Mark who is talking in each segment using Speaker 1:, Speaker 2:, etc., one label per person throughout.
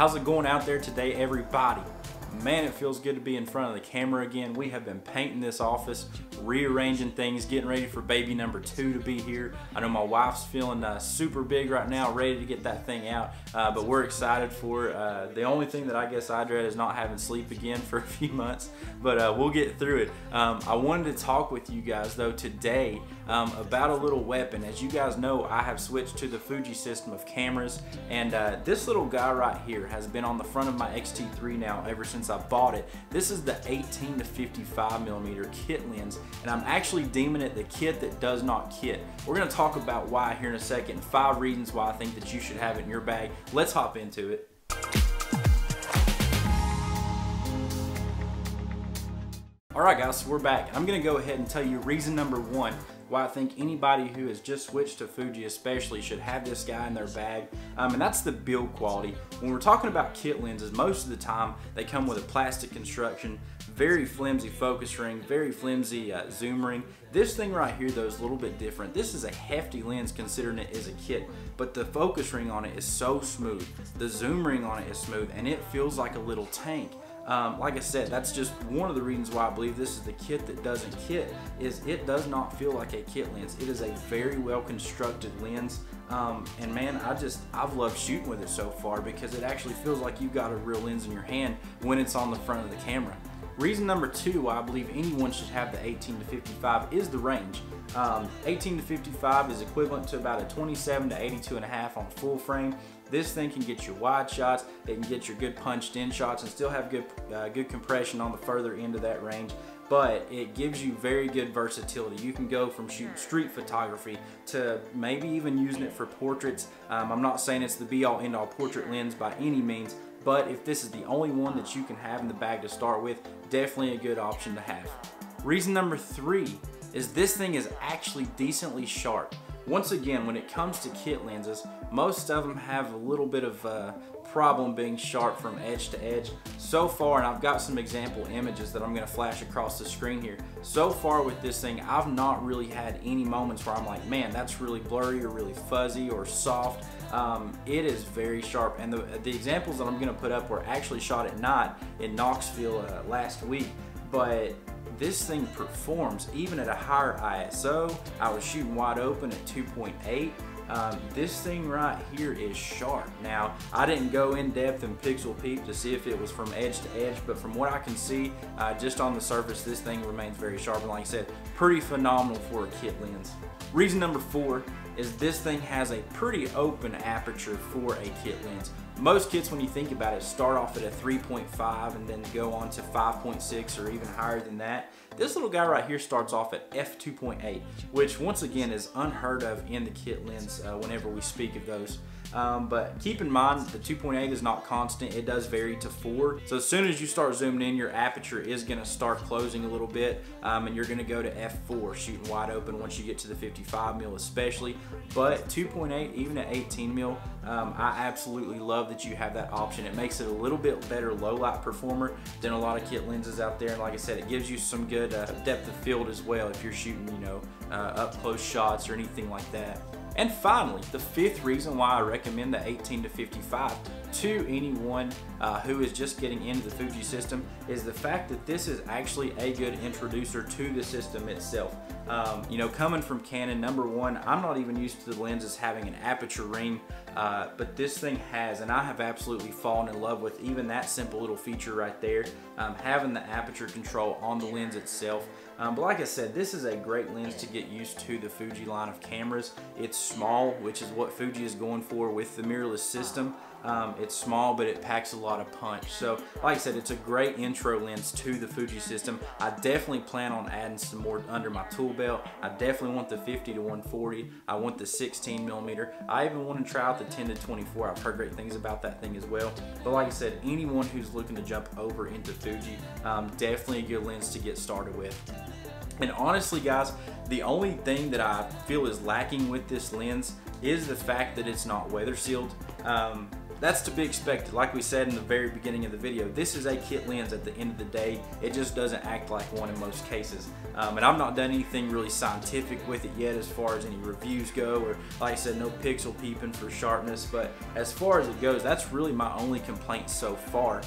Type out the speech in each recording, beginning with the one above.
Speaker 1: How's it going out there today, everybody? Man, it feels good to be in front of the camera again. We have been painting this office, rearranging things, getting ready for baby number 2 to be here. I know my wife's feeling super big right now, ready to get that thing out, but we're excited for it. The only thing that I guess I dread is not having sleep again for a few months, but we'll get through it. I wanted to talk with you guys though today about a little weapon. As you guys know, I have switched to the Fuji system of cameras, and this little guy right here has been on the front of my X-T3 now ever since I bought it. This is the 18 to 55 millimeter kit lens, and I'm actually deeming it the kit that does not kit. We're going to talk about why here in a second, 5 reasons why I think that you should have it in your bag. Let's hop into it. Alright guys, so we're back. I'm going to go ahead and tell you reason number 1 why I think anybody who has just switched to Fuji especially should have this guy in their bag, and that's the build quality. When we're talking about kit lenses, most of the time they come with a plastic construction, very flimsy focus ring, very flimsy zoom ring. This thing right here though is a little bit different. This is a hefty lens considering it is a kit, but the focus ring on it is so smooth. The zoom ring on it is smooth, and it feels like a little tank. Like I said, that's just one of the reasons why I believe this is the kit that doesn't kit, is it does not feel like a kit lens. It is a very well constructed lens, and man, I've loved shooting with it so far because it actually feels like you've got a real lens in your hand when it's on the front of the camera. Reason number 2 why I believe anyone should have the 18 to 55 is the range. 18 to 55 is equivalent to about a 27 to 82.5 on full frame. This thing can get you wide shots, it can get your good punched in shots and still have good compression on the further end of that range, but it gives you very good versatility. You can go from shooting street photography to maybe even using it for portraits. I'm not saying it's the be all end all portrait lens by any means, but if this is the only one that you can have in the bag to start with, definitely a good option to have. Reason number 3 is this thing is actually decently sharp. Once again, when it comes to kit lenses, most of them have a little bit of problem being sharp from edge to edge. So far, and I've got some example images that I'm going to flash across the screen here. So far with this thing, I've not really had any moments where I'm like, man, that's really blurry or really fuzzy or soft. It is very sharp, and the examples that I'm going to put up were actually shot at night in Knoxville last week, but this thing performs even at a higher ISO. I was shooting wide open at 2.8. This thing right here is sharp. Now, I didn't go in depth and pixel peep to see if it was from edge to edge, but from what I can see, just on the surface, this thing remains very sharp, and like I said, pretty phenomenal for a kit lens. Reason number 4 is this thing has a pretty open aperture for a kit lens. Most kits, when you think about it, start off at a 3.5 and then go on to 5.6 or even higher than that. This little guy right here starts off at F2.8, which once again is unheard of in the kit lens whenever we speak of those. But keep in mind the 2.8 is not constant, it does vary to 4. So as soon as you start zooming in, your aperture is going to start closing a little bit, and you're going to go to F4, shooting wide open once you get to the 55 mil especially. But 2.8, even at 18 mil, I absolutely love that you have that option. It makes it a little bit better low light performer than a lot of kit lenses out there, and like I said, it gives you some good depth of field as well if you're shooting, you know, up close shots or anything like that. And finally, the 5th reason why I recommend the 18 to 55 to anyone who is just getting into the Fuji system is the fact that this is actually a good introducer to the system itself. You know, coming from Canon, number 1, I'm not even used to the lenses having an aperture ring, but this thing has, and I have absolutely fallen in love with even that simple little feature right there, having the aperture control on the lens itself. But like I said, this is a great lens to get used to the Fuji line of cameras. It's small, which is what Fuji is going for with the mirrorless system. It's small, but it packs a lot of punch. So like I said, it's a great intro lens to the Fuji system. I definitely plan on adding some more under my tool belt. I definitely want the 50 to 140. I want the 16 millimeter. I even want to try out the 10 to 24. I've heard great things about that thing as well. But like I said, anyone who's looking to jump over into Fuji, definitely a good lens to get started with. And honestly guys, the only thing that I feel is lacking with this lens is the fact that it's not weather sealed. that's to be expected. Like we said in the very beginning of the video, this is a kit lens at the end of the day. It just doesn't act like one in most cases. And I've not done anything really scientific with it yet as far as any reviews go, or like I said, no pixel peeping for sharpness. But as far as it goes, that's really my only complaint so far.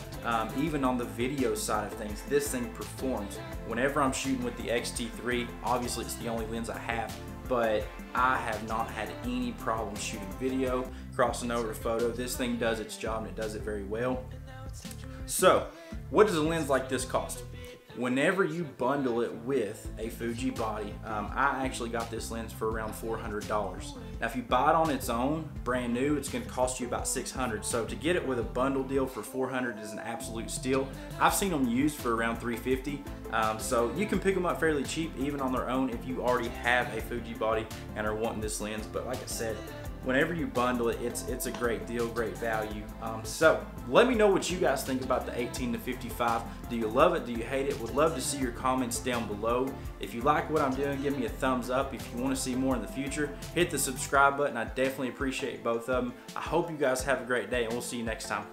Speaker 1: Even on the video side of things, this thing performs. Whenever I'm shooting with the X-T3, obviously it's the only lens I have, but I have not had any problem shooting video, crossing over to photo. This thing does its job and it does it very well. So, what does a lens like this cost? Whenever you bundle it with a Fuji body, I actually got this lens for around $400. Now if you buy it on its own, brand new, it's gonna cost you about $600. So to get it with a bundle deal for $400 is an absolute steal. I've seen them used for around $350. So you can pick them up fairly cheap even on their own if you already have a Fuji body and are wanting this lens. But like I said, whenever you bundle it, it's a great deal, great value. So let me know what you guys think about the 18 to 55. Do you love it? Do you hate it? Would love to see your comments down below. If you like what I'm doing, give me a thumbs up. If you want to see more in the future, hit the subscribe button. I definitely appreciate both of them. I hope you guys have a great day, and we'll see you next time.